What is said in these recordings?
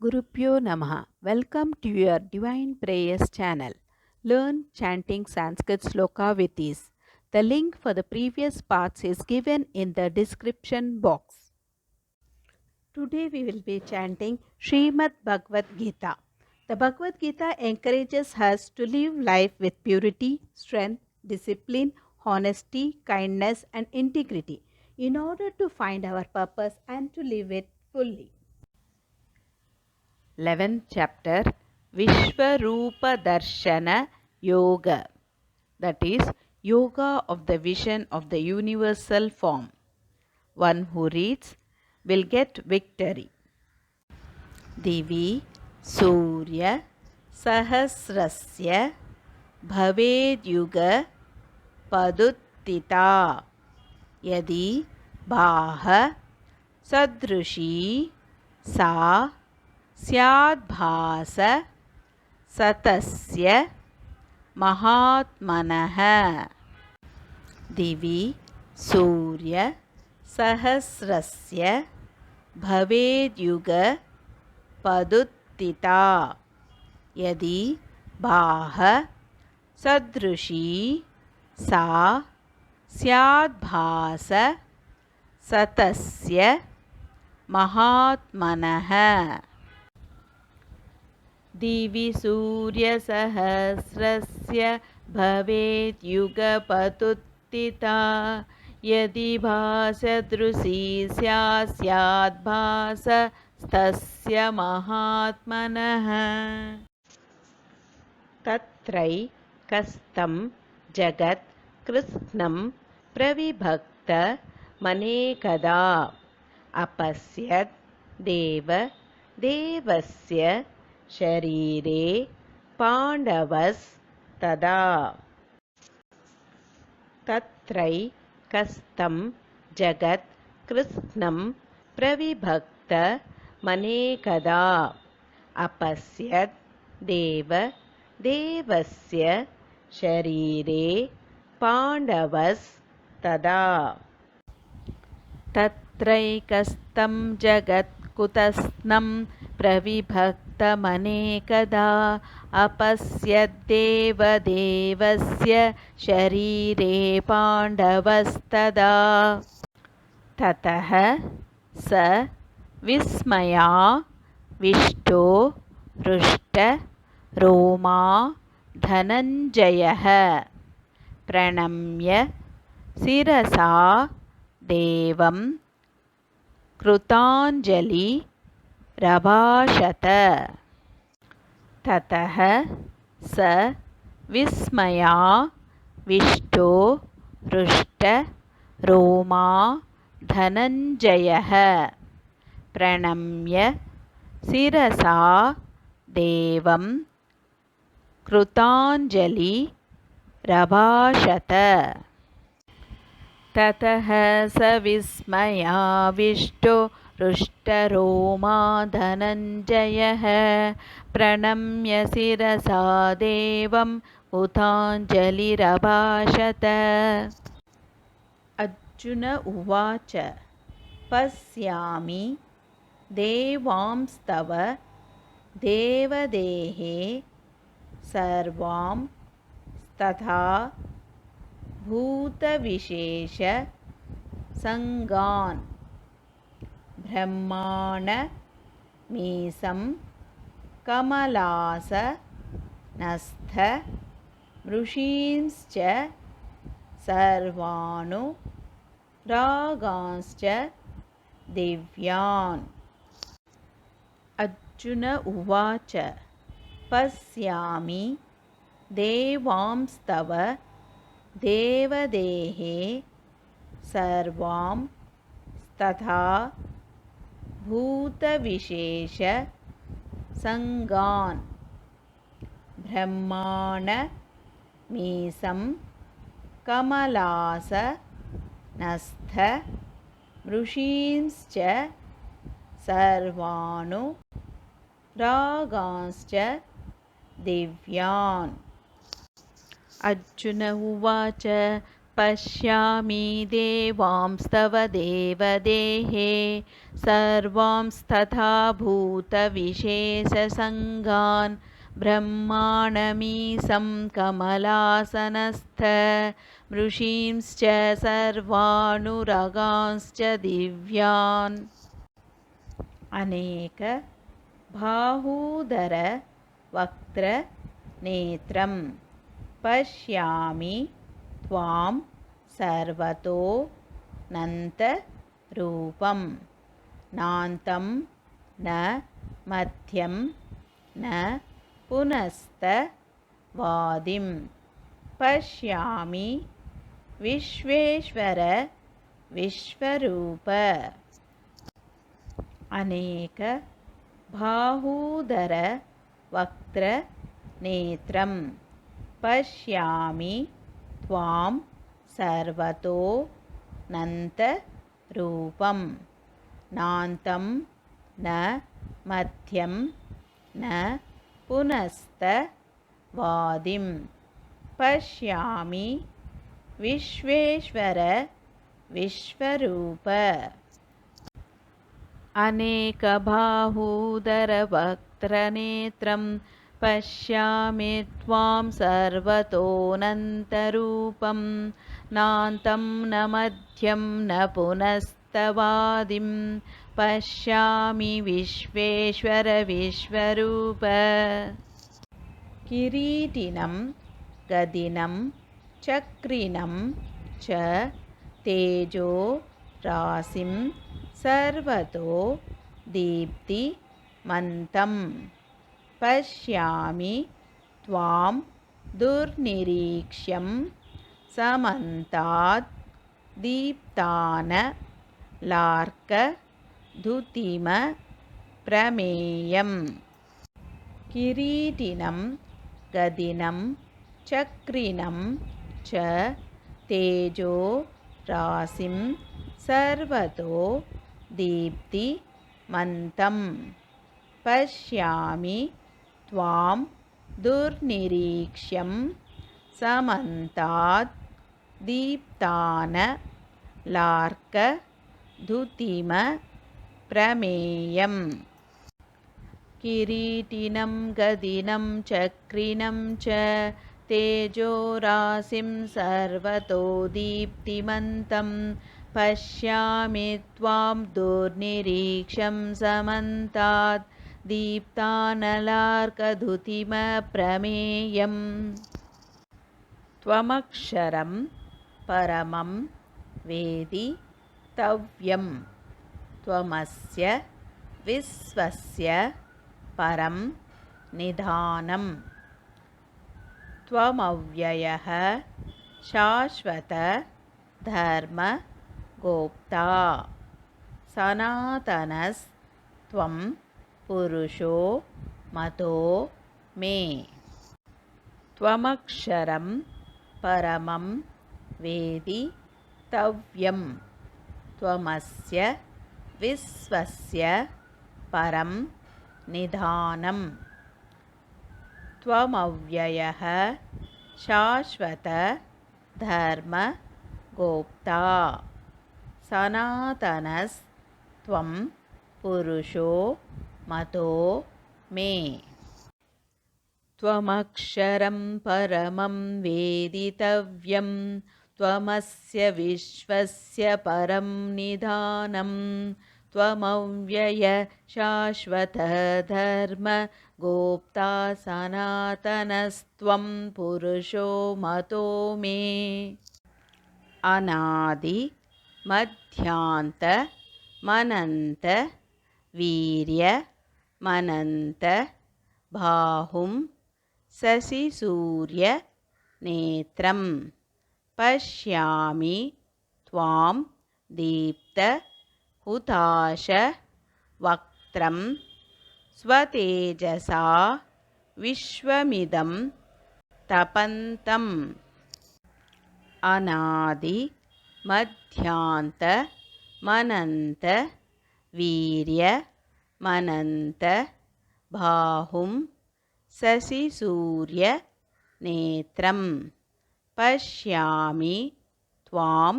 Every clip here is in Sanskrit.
Gurupyo Namaha. Welcome to your Divine Prayers channel. Learn chanting Sanskrit sloka with ease. The link for the previous parts is given in the description box. Today we will be chanting Srimad Bhagavad Gita. The Bhagavad Gita encourages us to live life with purity, strength, discipline, honesty, kindness, and integrity in order to find our purpose and to live it fully. 11th chapter Vishwarupa Darshana Yoga, that is, Yoga of the vision of the universal form. One who reads will get victory. Divi Surya Sahasrasya Bhavedyuga Paduttita Yadi Baha Sadrushi Sa स्याद्भास सतस्य महात्मनः दिवि सूर्य सहस्रस्य भवेद्युग पदुत्थिता यदि बाह सदृशी सा स्याद्भास सतस्य महात्मनः दिवि सूर्यसहस्रस्य भवेद्युगपदुत्थिता यदि भासदृशी स्याद्भासस्तस्य महात्मनः तत्रैकस्तं जगत् कृत्स्नं प्रविभक्तमनेकदा अपश्यत् देवस्य शरीरे पाण्डवस्तदा तत्रैकस्तं जगत् कृत्स्नं प्रविभक्तमनेकदा अपश्यत् देवस्य शरीरे पाण्डवस्तदा तत्रैकस्तं जगत् कुतस्नं प्रविभक्तमनेकदा अपश्यद्देवस्य शरीरे पाण्डवस्तदा ततः स विस्मयाविष्टो हृष्टरोमा धनञ्जयः प्रणम्य शिरसा देवं कृताञ्जलिरभाषत ततः स विस्मयाविष्टो हृष्टरोमा धनञ्जयः प्रणम्य शिरसा देवं कृताञ्जलिरभाषत ततः स विस्मयाविष्टो हृष्टरोमा धनञ्जयः प्रणम्य शिरसा देवं कृताञ्जलिरभाषत अर्जुन उवाच पश्यामि देवांस्तव देवदेहे सर्वां तथा भूतविशेषसङ्गान् ब्रह्माणमीशं कमलासनस्थ ऋषींश्च सर्वानुरागांश्च दिव्यान् अर्जुन उवाच पश्यामि देवांस्तव देवदेहे सर्वां तथा भूतविशेषसङ्गान् ब्रह्माणमीशं कमलासनस्थ ऋषींश्च सर्वानुरागांश्च दिव्यान् अर्जुन उवाच पश्यामि देवांस्तव देवदेहे सर्वांस्तथा भूतविशेषसङ्गान् ब्रह्माणमीशं कमलासनस्थ ऋषींश्च सर्वानुरगांश्च दिव्यान् अनेक बाहूदर वक्त्र नेत्रं पश्यामि त्वां सर्वतो नन्तरूपं नान्तं न मध्यं न पुनस्तवादिं पश्यामि विश्वेश्वर विश्वरूप अनेक बाहूदर वक्त्र नेत्रं पश्यामि त्वां सर्वतो नन्तरूपं नान्तं न मध्यं न पुनस्तवादिं पश्यामि विश्वेश्वर विश्वरूप अनेकबाहूदरवक्त्रनेत्रं पश्यामि त्वां सर्वतोऽनन्तरूपं नान्तं न मध्यं न पुनस्तवादिं पश्यामि विश्वेश्वर विश्वरूप किरीटिनं गदिनं चक्रिनं च तेजो राशिं सर्वतो दीप्तिमन्तं पश्यामि त्वां दुर्निरीक्ष्यं समन्तात् दीप्तानलार्कद्युतिमप्रमेयम् किरीटिनं गदिनं चक्रिनं च तेजो राशिं सर्वतो दीप्तिमन्तं पश्यामि त्वां दुर्निरीक्ष्यं समन्तात् दीप्तानलार्कद्युतिमप्रमेयम् किरीटिनं गदिनं चक्रिनं च तेजो राशिं सर्वतो दीप्तिमन्तं पश्यामि त्वां दुर्निरीक्ष्यं समन्तात् दीप्तानलार्कद्युतिमप्रमेयम् त्वमक्षरं परमं वेदितव्यं त्वमस्य विश्वस्य परं निधानं त्वमव्ययः शाश्वत धर्मगोप्ता सनातनस्त्वं पुरुषो मतो मे त्वमक्षरं परमं वेदितव्यं त्वमस्य विश्वस्य परं निधानं त्वमव्ययः शाश्वत धर्मगोप्ता सनातनस्त्वं पुरुषो मतो मे त्वमक्षरं परमं वेदितव्यं त्वमस्य विश्वस्य परं निधानं त्वमव्यय शाश्वत धर्मगोप्ता सनातनस्त्वं पुरुषो मतो मे अनादि मध्यान्त मनन्त वीर्य मनन्त बाहुं शशिसूर्य नेत्रं पश्यामि त्वां दीप्त हुताश वक्त्रं स्वतेजसा विश्वमिदं तपन्तम् अनादि मध्यान्त मनन्त वीर्य मनन्त बाहुं शशिसूर्य नेत्रं पश्यामि त्वां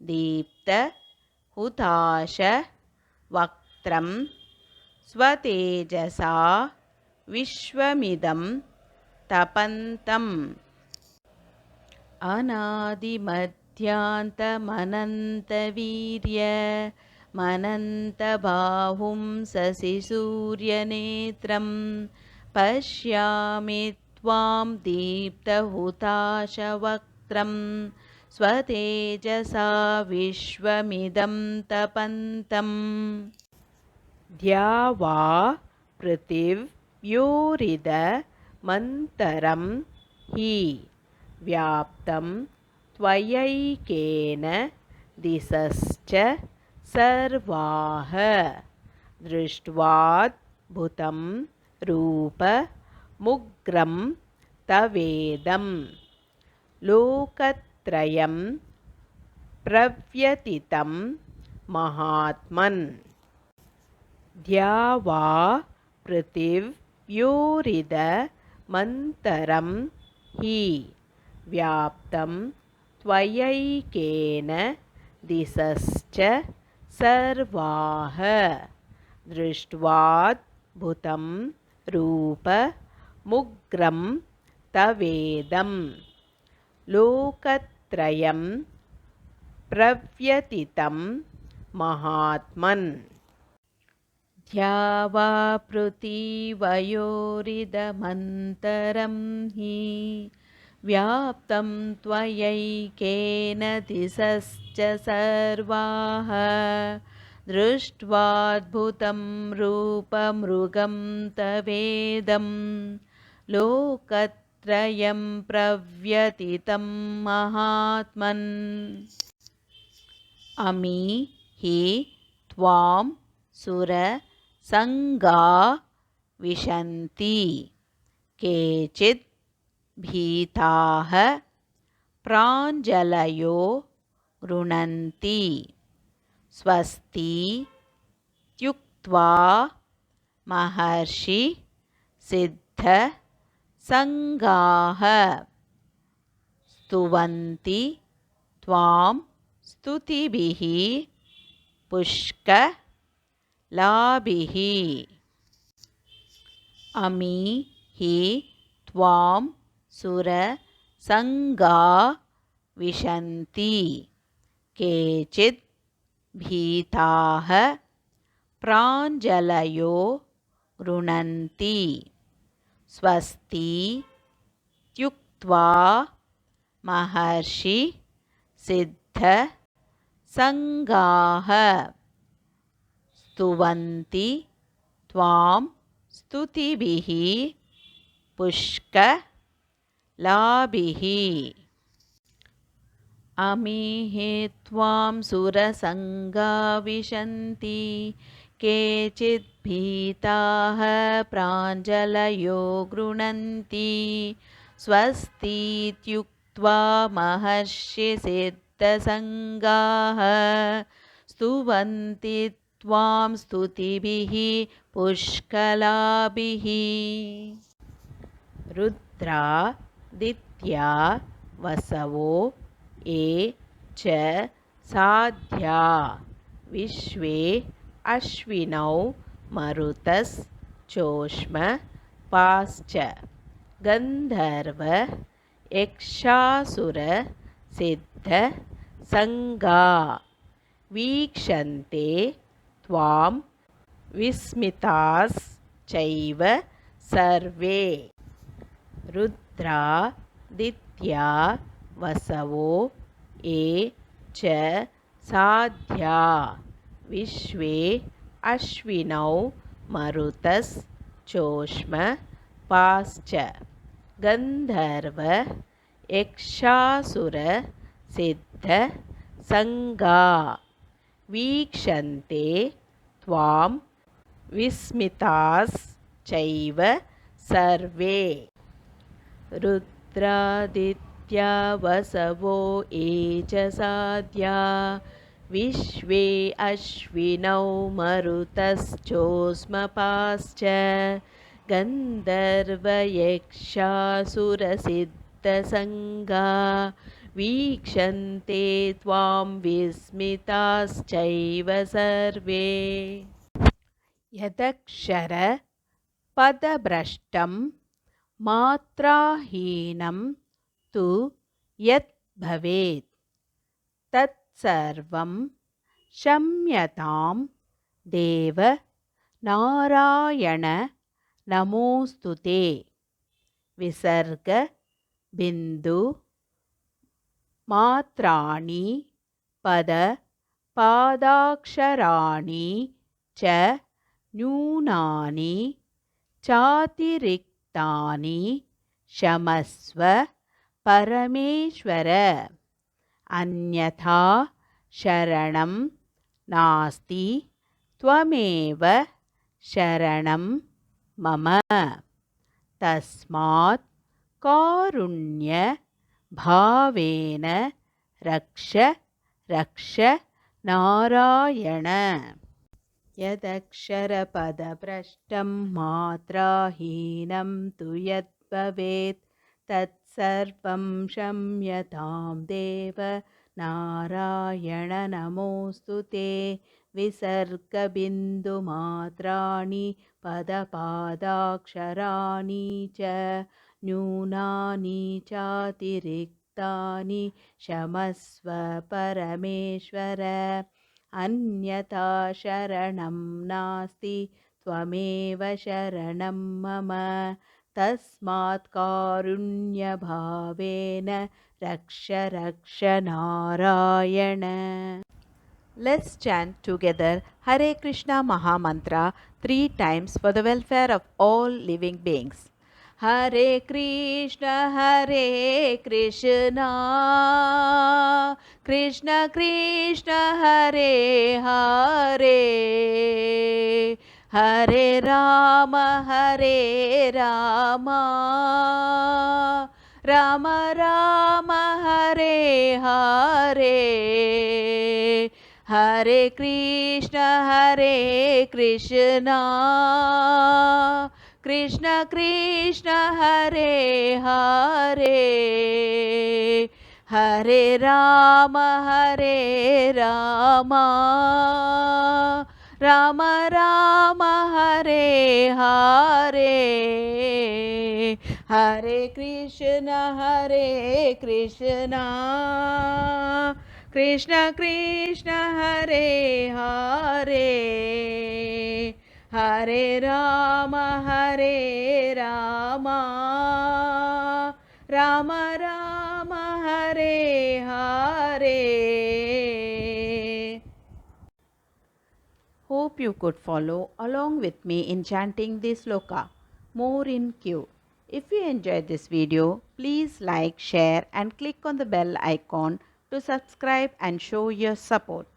दीप्त हुताश वक्त्रं स्वतेजसा विश्वमिदं तपन्तम् अनादिमध्यान्तमनन्तवीर्य मनन्तबाहुं शशिसूर्यनेत्रं पश्यामि त्वां दीप्तहुताशवक्त्रं स्वतेजसा विश्वमिदं तपन्तम् द्यावा पृथिव्योरिदमन्तरं हि व्याप्तं त्वयैकेन दिशश्च सर्वाः दृष्ट्वाद्भुतं रूपमुग्रं तवेदं लोकत्रयं प्रव्यतितं महात्मन् द्यावा पृथिव्योरिदमन्तरं हि व्याप्तं त्वयैकेन दिशश्च सर्वाः दृष्ट्वाद्भुतं रूपमुग्रं तवेदं लोकत्रयं प्रव्यतितं महात्मन् द्यावा पृथिवयोरिदमन्तरं हि व्याप्तं त्वयैकेन दिशश्च सर्वाः दृष्ट्वाद्भुतं रूपमृगं तवेदं लोकत्रयं प्रव्यतितं महात्मन् अमी हि त्वां सुरसङ्गा विशन्ति केचित् भीताः प्राञ्जलयो गृह्णन्ति स्वस्तीत्युक्त्वा महर्षि सिद्धसङ्गाः स्तुवन्ति त्वां स्तुतिभिः पुष्कलाभिः अमी हि त्वां सुरसङ्गा विशन्ति केचित् भीताः प्राञ्जलयो गृह्णन्ति स्वस्तीत्युक्त्वा महर्षि सिद्धसङ्गाः स्तुवन्ति त्वां स्तुतिभिः पुष्कलाभिः अमीहि त्वां सुरसङ्गा विशन्ति केचित् भीताः प्राञ्जलयो गृह्णन्ति स्वस्तीत्युक्त्वा महर्षि सिद्धसङ्गाः स्तुवन्ति त्वां स्तुतिभिः पुष्कलाभिः रुद्रादित्या वसवो ये च साध्या विश्वे अश्विनौ मरुतश्चोष्मपाश्च गन्धर्व यक्षासुरसिद्धसङ्गा वीक्षन्ते त्वां विस्मिताश्चैव सर्वे रुद्रादित्या वसवो ये च साध्या विश्वे अश्विनौ मरुतश्चोष्मपाश्च गन्धर्व यक्षासुरसिद्धसङ्गा वीक्षन्ते त्वां विस्मिताश्चैव सर्वे रुद्रादित्या वसवो ये च साध्या विश्वे अश्विनौ मरुतश्चोष्मपाश्च गन्धर्वयक्षासुरसिद्धसङ्गा वीक्षन्ते त्वां विस्मिताश्चैव सर्वे यदक्षरपदभ्रष्टं मात्राहीनं तु यत् भवेत् तत्सर्वं क्षम्यतां देव नारायण नमोऽस्तु ते। विसर्ग बिंदु मात्राणि पद पादाक्षराणि च न्यूनानि चातिरिक्तानि क्षमस्व परमेश्वर अन्यथा शरणं नास्ति त्वमेव शरणं मम तस्मात् कारुण्य भावेन रक्ष रक्ष नारायण। यदक्षरपदभ्रष्टं मात्राहीनं तु यद्भवेत् तत्सर्वं क्षम्यतां देव नारायण नमोऽस्तु ते। विसर्गबिन्दुमात्राणि पदपादाक्षराणि च न्यूनानि चातिरिक्तानि क्षमस्व परमेश्वर अन्यथा शरणं नास्ति त्वमेव शरणं मम तस्मात् कारुण्यभावेन रक्ष रक्ष Narayana. Let's chant together Hare Krishna Mahamantra 3 times for the welfare of all living beings. Hare Krishna Krishna Krishna Hare Hare Hare Rama Rama Rama Hare Hare Hare Krishna Krishna Krishna Hare Hare Hare Rama Rama Rama Hare Hare Hare Krishna Krishna Krishna Hare Hare Hare Rama Rama Rama Hare Hare. Hope you could follow along with me in chanting this sloka. More in queue. If you enjoyed this video, please like, share and click on the bell icon to subscribe and show your support.